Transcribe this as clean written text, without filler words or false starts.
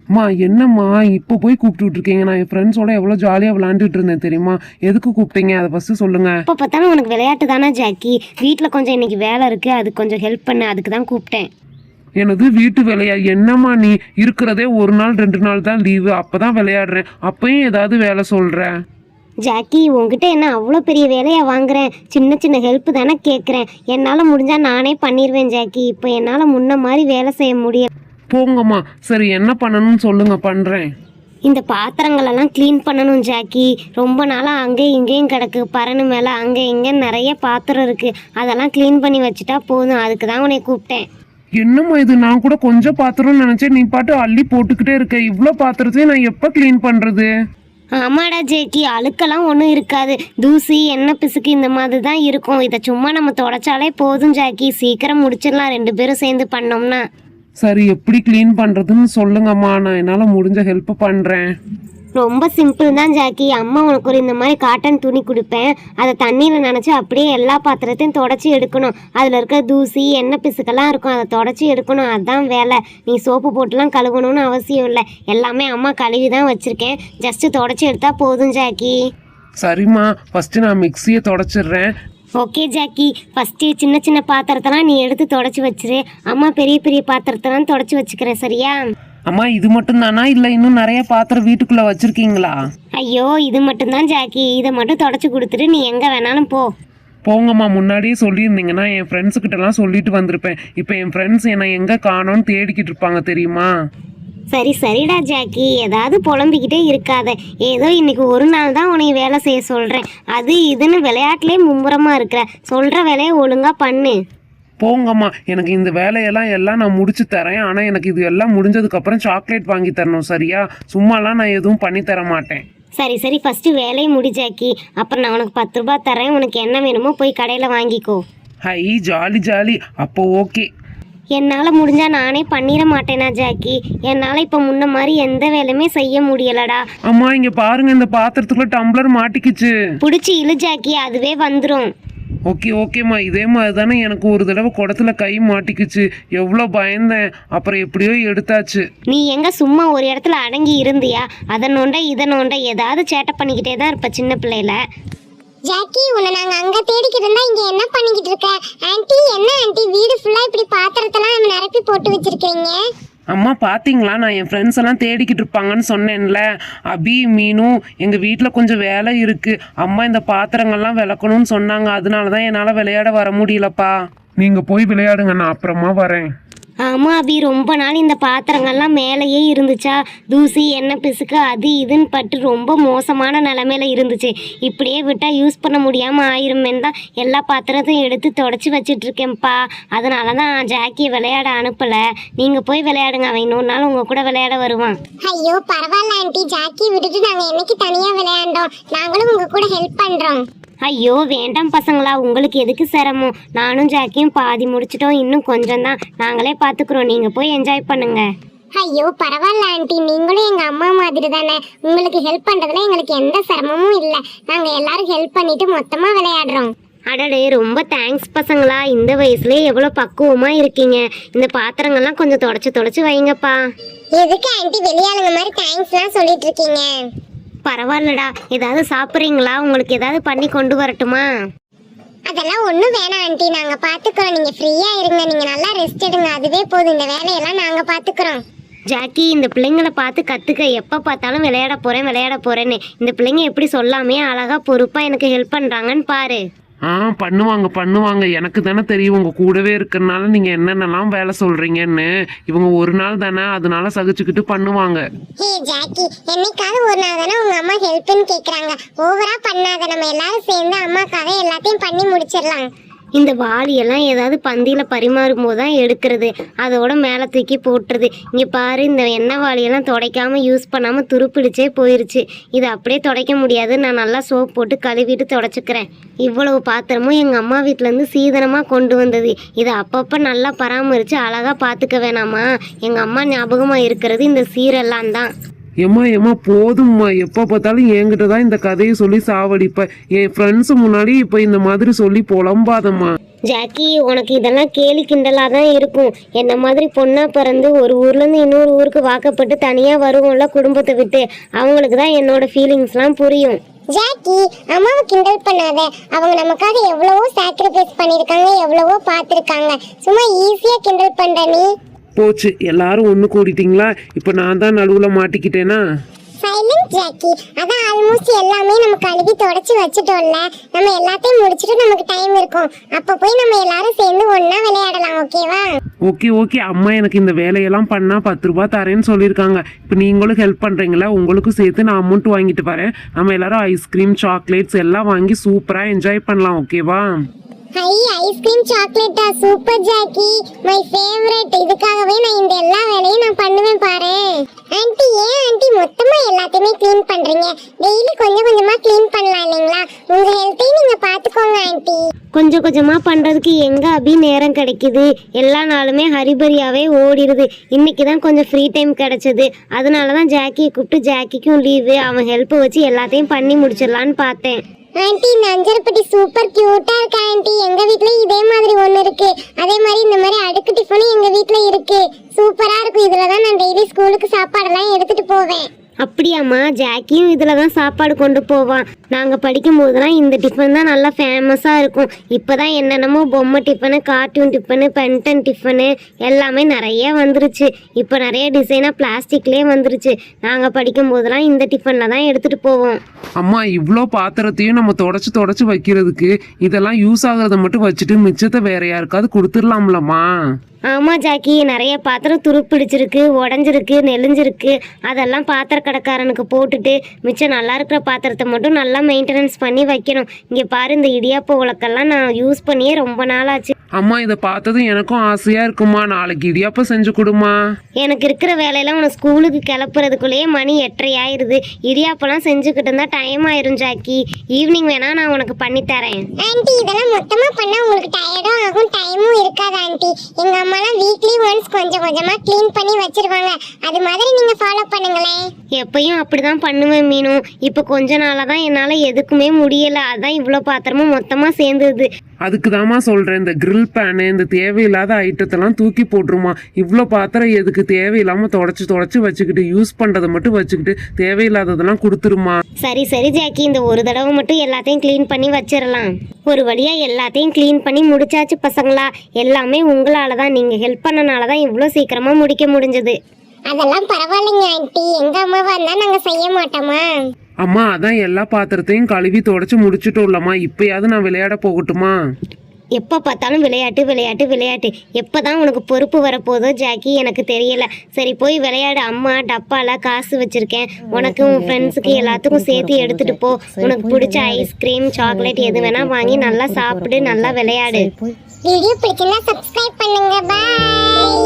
அம்மா என்னம்மா இப்போ போய் கூப்பிட்டு இருக்கீங்க? நான் என் ஃப்ரெண்ட்ஸோட எவ்வளோ ஜாலியாக விளாண்டுட்டு இருந்தேன் தெரியுமா? எதுக்கு கூப்பிட்டீங்க அதை ஃபர்ஸ்ட் சொல்லுங்க. இப்போ பார்த்தாலும் உனக்கு விளையாட்டு தானே ஜாக்கி. வீட்டில் கொஞ்சம் இன்னைக்கு வேலை இருக்கு, அதுக்கு கொஞ்சம் ஹெல்ப் பண்ண, அதுக்கு தான் கூப்பிட்டேன். எனது வீட்டு வேலையா? என்னம்மா நீ இருக்கிறதே ஒரு நாள் 2 நாள் தான் லீவு, அப்பதான் விளையாடுறேன், அப்பயும் ஏதாவது வேலை சொல்ற? ஜாக்கி உங்ககிட்ட என்ன அவ்வளோ பெரிய வேலையை வாங்குறேன்? சின்ன சின்ன ஹெல்ப் தானே கேட்குறேன். என்னால் முடிஞ்சால் நானே பண்ணிடுவேன் ஜாக்கி. இப்போ என்னால் முன்ன மாதிரி வேலை செய்ய முடியும். போங்கம்மா. சரி என்ன பண்ணணும்னு சொல்லுங்க, பண்றேன். இந்த பாத்திரங்களெல்லாம் க்ளீன் பண்ணணும் ஜாக்கி. ரொம்ப நாளாக அங்கேயும் இங்கேயும் கிடக்கு, பறனு மேலே அங்கே இங்கே நிறைய பாத்திரம் இருக்குது. அதெல்லாம் க்ளீன் பண்ணி வச்சுட்டா போதும். அதுக்கு தான் உன்னை கூப்பிட்டேன். என்னம்மா இது? நான் கூட கொஞ்சம் பாத்திரம்னு நினைச்சேன், நீ பாட்டு அள்ளி போட்டுக்கிட்டே இருக்க. இவ்வளோ பாத்திரத்தையும் நான் எப்போ க்ளீன் பண்றது? ஆமாடா ஜேக்கி, அழுக்கெல்லாம் ஒன்றும் இருக்காது. தூசி எண்ணெய் பிசுக்கு இந்த மாதிரி தான் இருக்கும். இதை சும்மா நம்ம தொடச்சாலே போதும் ஜாக்கி. சீக்கிரம் முடிச்சிடலாம் 2 பேரும் சேர்ந்து பண்ணோம்னா. சரி எப்படி க்ளீன் பண்றதுன்னு சொல்லுங்கம்மா, நான் என்னால் முடிஞ்ச ஹெல்ப் பண்றேன். ரொம்ப சிம்பிள் தான் ஜாக்கி. அம்மா உனக்கு ஒரு இந்த மாதிரி காட்டன் துணி கொடுப்பேன். அதை தண்ணியில் நினச்சி அப்படியே எல்லா பாத்திரத்தையும் தொடச்சி எடுக்கணும். அதில் இருக்க தூசி எண்ணெய் பிசுக்கெல்லாம் இருக்கும், அதை தொடச்சி எடுக்கணும். அதுதான் வேலை. நீ சோப்பு போட்டுலாம் கழுவணும்னு அவசியம் இல்லை. எல்லாமே அம்மா கழுவி தான் வச்சுருக்கேன். ஜஸ்ட்டு தொடச்சி எடுத்தா போதும் ஜாக்கி. சரிம்மா, ஃபர்ஸ்ட் நான் மிக்சியை தொடச்சிடுறேன். ஓகே ஜாக்கி, ஃபஸ்ட்டு சின்ன சின்ன பாத்திரத்தெல்லாம் நீ எடுத்து தொடச்சி வச்சிரு. அம்மா பெரிய பெரிய பாத்திரத்தெல்லாம் தொடச்சி வச்சுக்கிறேன், சரியா? அம்மா இது மட்டும் தானா, இல்லை இன்னும் நிறைய பாத்திரம் வீட்டுக்குள்ள வச்சிருக்கீங்களா? ஐயோ இது மட்டும்தான் ஜாக்கி. இதை மட்டும் தொடச்சி கொடுத்துட்டு நீ எங்கே வேணாலும் போ. போங்கம்மா. முன்னாடியே சொல்லியிருந்தீங்கன்னா என் ஃப்ரெண்ட்ஸுக்கிட்டலாம் சொல்லிட்டு வந்திருப்பேன். இப்போ என் ஃப்ரெண்ட்ஸ் என்னை எங்கே காணோன்னு தேடிக்கிட்டு இருப்பாங்க தெரியுமா? சரி சரிடா ஜாக்கி, ஏதாவது புலம்பிக்கிட்டே இருக்காத. ஏதோ இன்னைக்கு ஒரு நாள் தான் உன்னை வேலை செய்ய சொல்கிறேன், அது இதுன்னு விளையாட்டுலேயே மும்முரமாக இருக்கிற. சொல்கிற வேலையை ஒழுங்காக பண்ணு. போங்கம்மா. எனக்கு இந்த வேலையெல்லாம் நான் முடிச்சு தரேன். ஆனால் எனக்கு இது எல்லாம் முடிஞ்சதுக்கப்புறம் சாக்லேட் வாங்கி தரணும், சரியா? சும்மாலாம் நான் எதுவும் பண்ணி தர மாட்டேன். சரி சரி, ஃபஸ்ட்டு வேலையை முடிச்சாக்கி. அப்புறம் நான் உனக்கு 10 ரூபா தரேன். உனக்கு என்ன வேணுமோ போய் கடையில் வாங்கிக்கோ. Hi jolly jolly. அப்போ ஓகே. என்னால் முடிஞ்சால் நானே பண்ணிட மாட்டேனா ஜாக்கி? என்னால் இப்போ முன்ன மாதிரி எந்த வேலையுமே செய்ய முடியலடா. அம்மா இங்கே பாருங்க, இந்த பாத்திரத்துக்குள்ள டம்ளர் மாட்டிக்கிச்சு. பிடிச்சி இழு ஜாக்கி, அதுவே வந்துடும். ஓகே ஓகேம்மா. இதே மாதிரி தானே எனக்கு ஒரு தடவை குடத்துல கை மாட்டிக்கிச்சு, எவ்வளோ பயந்தேன். அப்புறம் எப்படியோ எடுத்தாச்சு. நீ எங்க சும்மா ஒரு இடத்துல அடங்கி இருந்தியா? அதை நோண்ட இதை நோண்ட ஏதாவது சேட்டை பண்ணிக்கிட்டே தான் இருப்ப சின்ன பிள்ளையில. ஜாக்கி உன்னை நாங்க அங்க தேடிக்கிட்டு இருந்தா இங்க என்ன பண்ணிக்கிட்டு இருக்க? ஆன்ட்டி என்ன ஆன்ட்டி வீடு ஃபுல்லா இப்படி பாத்திரத்தெல்லாம் நிரப்பி போட்டு வச்சிருக்கீங்க? அம்மா பார்த்தீங்களா, நான் என் ஃப்ரெண்ட்ஸ் எல்லாம் தேடிக்கிட்டு இருப்பாங்கன்னு சொன்னேன்ல. அபி மீனும் எங்கள் வீட்டில் கொஞ்சம் வேலை இருக்குது. அம்மா இந்த பாத்திரங்கள்லாம் விளக்கணும்னு சொன்னாங்க, அதனால தான் என்னால் விளையாட வர முடியலப்பா. நீங்கள் போய் விளையாடுங்க, நான் அப்புறமா வரேன். ஆமாம் அபி, ரொம்ப நாள் இந்த பாத்திரங்கள்லாம் மேலேயே இருந்துச்சா. தூசி எண்ணெய் பிசுக்கு அது இதுன்னு பட்டு ரொம்ப மோசமான நிலமையில இருந்துச்சு. இப்படியே விட்டால் யூஸ் பண்ண முடியாமல் ஆயிருமேன்னு தான் எல்லா பாத்திரத்தையும் எடுத்து தொடச்சி வச்சிட்ருக்கேன்ப்பா. அதனால தான் ஜாக்கியை விளையாட அனுப்பலை. நீங்கள் போய் விளையாடுங்க, அவன் இன்னொரு நாள் உங்கள் கூட விளையாட வருவான். ஐயோ பரவாயில்ல ஆன்ட்டி, ஜாக்கி விட்டுட்டு நாங்கள் என்னைக்கு தனியாக விளையாண்டோம். நாங்களும் உங்கள் கூட ஹெல்ப் பண்ணுறோம். ஐயோ வேண்டாம் பசங்களா, உங்களுக்கு எதுக்கு சிரமம்? நானும் ஜாக்கியும் பாதி முடிச்சிட்டோம், இன்னும் கொஞ்சம் தான். நாங்களே பார்த்துக்குறோம், நீங்கள் போய் என்ஜாய் பண்ணுங்க. ஐயோ பரவாயில்ல ஆன்ட்டி, நீங்களும் எங்கள் அம்மா மாதிரி தானே. உங்களுக்கு ஹெல்ப் பண்ணுறதுல எங்களுக்கு எந்த சிரமமும் இல்லை. நாங்கள் எல்லாரும் ஹெல்ப் பண்ணிட்டு மொத்தமாக விளையாடுறோம். அடடே ரொம்ப தேங்க்ஸ் பசங்களா. இந்த வயசுலேயே எவ்வளோ பக்குவமாக இருக்கீங்க. இந்த பாத்திரங்கள்லாம் கொஞ்சம் தொடச்சி வைங்கப்பா. எதுக்கு ஆன்ட்டி வெளியாளுங்க மாதிரி தேங்க்ஸ்லாம் சொல்லிட்டு இருக்கீங்க? பரவாயில்லடா. ஏதாவது சாப்பிட்றீங்களா? உங்களுக்கு ஏதாவது பண்ணி கொண்டு வரட்டுமா? அதெல்லாம் ஒன்றும் வேணாம் ஆன்ட்டி, நாங்கள் பார்த்துக்குறோம். நீங்கள் ஃப்ரீயாக இருங்க, நீங்கள் நல்லா ரெஸ்ட் எடுங்க, அதுவே போதும். இந்த வேலையெல்லாம் நாங்கள் பார்த்துக்குறோம். ஜாக்கி இந்த பிள்ளைங்களை பார்த்து கற்றுக்க. எப்போ பார்த்தாலும் விளையாட போகிறேன்னு. இந்த பிள்ளைங்க எப்படி சொல்லாமே அழகாக பொறுப்பாக எனக்கு ஹெல்ப் பண்ணுறாங்கன்னு பாரு. பண்ணுவாங்க. எனக்கு தானே தெரியும் உங்கள் கூடவே இருக்கிறனால நீங்கள் என்னென்னலாம் வேலை சொல்கிறீங்கன்னு. இவங்க ஒரு நாள் தானே, அதனால சகிச்சுக்கிட்டு பண்ணுவாங்க. ஹே ஜாக்கி, என்னைக்காவது ஒரு நாள் தானே உங்கள் அம்மா ஹெல்ப்னு கேட்குறாங்க. ஓவராக பண்ணாத, நம்ம எல்லாரும் சேர்ந்து அம்மாக்காக எல்லாத்தையும் பண்ணி முடிச்சிடலாம். இந்த வாளியெல்லாம் ஏதாவது பந்தியில் பரிமாறும் போது தான் எடுக்கிறது, அதோட மேலே தூக்கி போட்டுறது. இங்கே பாரு, இந்த எண்ணெய் வாளியெல்லாம் துடைக்காமல் யூஸ் பண்ணாமல் துருப்பிடிச்சே போயிருச்சு. இதை அப்படியே துடைக்க முடியாது, நான் நல்லா சோப் போட்டு கழுவிட்டு துடைச்சிக்கிறேன். இவ்வளவு பாத்திரமும் எங்கள் அம்மா வீட்டிலேருந்து சீதனமாக கொண்டு வந்தது. இதை அப்பப்போ நல்லா பராமரித்து அழகாக பார்த்துக்க வேணாமா? எங்கள் அம்மா ஞாபகமாக இருக்கிறது இந்த சீரெல்லாம் தான். ஏம்மா போதும்மா, எப்போ பார்த்தாலும் என்கிட்ட தான் இந்த கதையை சொல்லி சாவடிப்ப. என் ஃப்ரெண்ட்ஸ் முன்னாடி இப்போ இந்த மாதிரி சொல்லி புலம்பாதம்மா. ஜாக்கி, உனக்கு இதெல்லாம் கேலி கிண்டலாக தான் இருக்கும். என்ன மாதிரி பொண்ணா பிறந்து ஒரு ஊர்லேருந்து இன்னொரு ஊருக்கு வாக்கப்பட்டு தனியாக வருவோம்ல குடும்பத்தை விட்டு, அவங்களுக்கு தான் என்னோட ஃபீலிங்ஸ்லாம் புரியும். ஜாக்கி, அம்மாவை கிண்டல் பண்ணாத. அவங்க நமக்காக எவ்வளவோ சாக்ரிஃபைஸ் பண்ணிருக்காங்க, எவ்வளவோ பார்த்துருக்காங்க. சும்மா ஈஸியா கிண்டல் பண்ற நீ. போச்சு, எல்லாரும் ஒன்று கூடிட்டீங்களா? இப்போ நான் தான் நடுவில் மாட்டிக்கிட்டேனா? Silent Jackie. அதான் ஆல்மோஸ்ட் எல்லாமே நம்ம கழுவி தொடச்சி வச்சுட்டோம்ல. நம்ம எல்லாத்தையும் முடிச்சிட்டு நமக்கு டைம் இருக்கும். அப்ப போய் நம்ம எல்லாரும் சேர்ந்து ஒண்ணா விளையாடலாம். ஓகேவா? ஓகே, அம்மா எனக்கு இந்த வேலையெல்லாம் பண்ணால் 10 ரூபா தரேன்னு சொல்லியிருக்காங்க. இப்போ நீங்களும் ஹெல்ப் பண்ணுறீங்களா? உங்களுக்கும் சேர்த்து நான் அமௌண்ட் வாங்கிட்டு வரேன். நம்ம எல்லாரும் ஐஸ்கிரீம், சாக்லேட்ஸ் எல்லாம் வாங்கி சூப்பராக என்ஜாய் பண்ணலாம். ஓகேவா? ஹை, ஐஸ்கிரீம் சாக்லேட்டா? Super Jackie, my favourite. இதுக்காகவே நான் இந்த எல்லா வேலையும் நான் பண்ணுவேன் பாரு. ஆன்ட்டி, ஏன் ஆன்ட்டி மொத்தமா எல்லாத்தையுமே க்ளீன் பண்றீங்க? டெய்லி கொஞ்சம் கொஞ்சமா க்ளீன் பண்ணலாம் இல்லைங்களா? உங்க ஹெல்த்தையும் நீங்க பாத்துக்கோங்க ஆன்ட்டி. கொஞ்சம் கொஞ்சமாக பண்ணுறதுக்கு எங்கே அபி நேரம் கிடைக்குது? எல்லா நாளுமே ஹரிபரியாவே ஓடிடுது. இன்னைக்கு தான் கொஞ்சம் ஃப்ரீ டைம் கிடைச்சது. அதனால தான் ஜாக்கியை கூப்பிட்டு, ஜாக்கிக்கும் லீவு, அவன் ஹெல்ப்பை வச்சு எல்லாத்தையும் பண்ணி முடிச்சிடலான்னு பார்த்தேன். ஆன்ட்டி, இந்த அஞ்சரைப்பட்டி சூப்பர் கியூட்டா இருக்கு ஆன்ட்டி. எங்க வீட்லயும் இதே மாதிரி ஒண்ணு இருக்கு. அதே மாதிரி இந்த மாதிரி அடுக்கு டிஃபனும் எங்க வீட்ல இருக்கு. சூப்பரா இருக்கும். இதுலதான் நான் டெய்லி ஸ்கூலுக்கு சாப்பாடெல்லாம் எடுத்துட்டு போவேன். அப்படியாம்மா, ஜாக்கியும் இதில் தான் சாப்பாடு கொண்டு போவான். நாங்கள் படிக்கும்போதெல்லாம் இந்த டிஃபன் தான் நல்லா ஃபேமஸாக இருக்கும். இப்போ தான் என்னென்னமோ பொம்மை tiffin, cartoon tiffin, Ben 10 tiffin எல்லாமே நிறைய வந்துருச்சு. இப்போ நிறைய டிசைனாக பிளாஸ்டிக்லேயே வந்துருச்சு. நாங்கள் படிக்கும்போதெல்லாம் இந்த டிஃபனில் தான் எடுத்துகிட்டு போவோம். அம்மா, இவ்வளோ பாத்திரத்தையும் நம்ம தொடச்சி வைக்கிறதுக்கு இதெல்லாம் யூஸ் ஆகுறத மட்டும் வச்சுட்டு மிச்சத்தை வேற யாருக்காவது கொடுத்துடலாம்லம்மா? ஆமாம் ஜாக்கி, நிறைய பாத்திரம் துருப்பிடிச்சிருக்கு, உடஞ்சிருக்கு, நெளிஞ்சிருக்கு. அதெல்லாம் பாத்திர கடைக்காரனுக்கு போட்டுட்டு மிச்சம் நல்லா இருக்கிற பாத்திரத்தை மட்டும் நல்லா மெயின்டெனன்ஸ் பண்ணி வைக்கணும். இங்கே பாரு, இந்த இடியாப்ப உலக்கெல்லாம் நான் யூஸ் பண்ணியே ரொம்ப நாள் ஆச்சு. அம்மா, இதை பார்த்ததும் எனக்கும் ஆசையா இருக்குமா. நாளைக்கு இடியாப்பம் செஞ்சு கொடுமா. எனக்கு இருக்கிற வேலையெல்லாம் உனக்கு ஸ்கூலுக்கு கிளப்புறதுக்குள்ளேயே மணி 8:30 ஆயிடுது. இடியாப்பெல்லாம் செஞ்சுக்கிட்டு இருந்தா டைம் ஆயிரும் ஜாக்கி. ஈவினிங் வேணா நான் உனக்கு பண்ணி தரேன். ஆன்ட்டி, இதெல்லாம் மொத்தமா பண்ணா உங்களுக்கு டயர்டும் ஆகும், டைமும் இருக்காது ஆன்ட்டி. எங்க அம்மாலாம் வீக்லி ஒன்ஸ் கொஞ்சம் கொஞ்சமா க்ளீன் பண்ணி வச்சிருவாங்க. அது மாதிரி நீங்க ஃபாலோ பண்ணுங்களேன். எப்பயும் அப்படிதான் பண்ணுவேன் மீனு. இப்போ கொஞ்ச நாளாக தான் என்னால் எதுக்குமே முடியலை. அதான் இவ்வளோ பாத்திரமும் மொத்தமாக சேர்ந்துது. அதுக்கு தாம்மா சொல்கிறேன், இந்த கிரில் பேனு, இந்த தேவையில்லாத ஐட்டத்தெல்லாம் தூக்கி போட்டுருமா. இவ்வளோ பாத்திரம் எதுக்கு? தேவையில்லாமல் தொடச்சி வச்சுக்கிட்டு யூஸ் பண்ணுறதை மட்டும் வச்சுக்கிட்டு தேவையில்லாததெல்லாம் கொடுத்துருமா. சரி ஜாக்கி, இந்த ஒரு தடவை மட்டும் எல்லாத்தையும் க்ளீன் பண்ணி வச்சிடலாம். ஒரு வழியாக எல்லாத்தையும் க்ளீன் பண்ணி முடிச்சாச்சு பசங்களா. எல்லாமே உங்களால் தான், நீங்கள் ஹெல்ப் பண்ணனால தான் இவ்வளோ சீக்கிரமாக முடிக்க முடிஞ்சது. அதெல்லாம் பரவாயில்லைங்க ஆன்ட்டி. எங்க அம்மாவா இருந்தா நாங்க செய்ய மாட்டோமா? அம்மா, அதான் எல்லா பாத்திரத்தையும் கழுவி தொடச்சி முடிச்சுட்டோம்லம்மா. இப்பயாவது நான் விளையாட போகட்டுமா? எப்போ பார்த்தாலும் விளையாட்டு. எப்போ தான் உனக்கு பொறுப்பு வரப்போதோ ஜாக்கி, எனக்கு தெரியல. சரி, போய் விளையாடு. அம்மா டப்பால காசு வச்சிருக்கேன். உனக்கு உன் ஃப்ரெண்ட்ஸுக்கு எல்லாத்துக்கும் சேர்த்து எடுத்துட்டு போ. உனக்கு பிடிச்ச ஐஸ்கிரீம், சாக்லேட் எது வேணா வாங்கி நல்லா சாப்பிடு, நல்லா விளையாடு. வீடியோ பிடிச்சிருந்தா சப்ஸ்கிரைப் பண்ணுங்க. பாய்.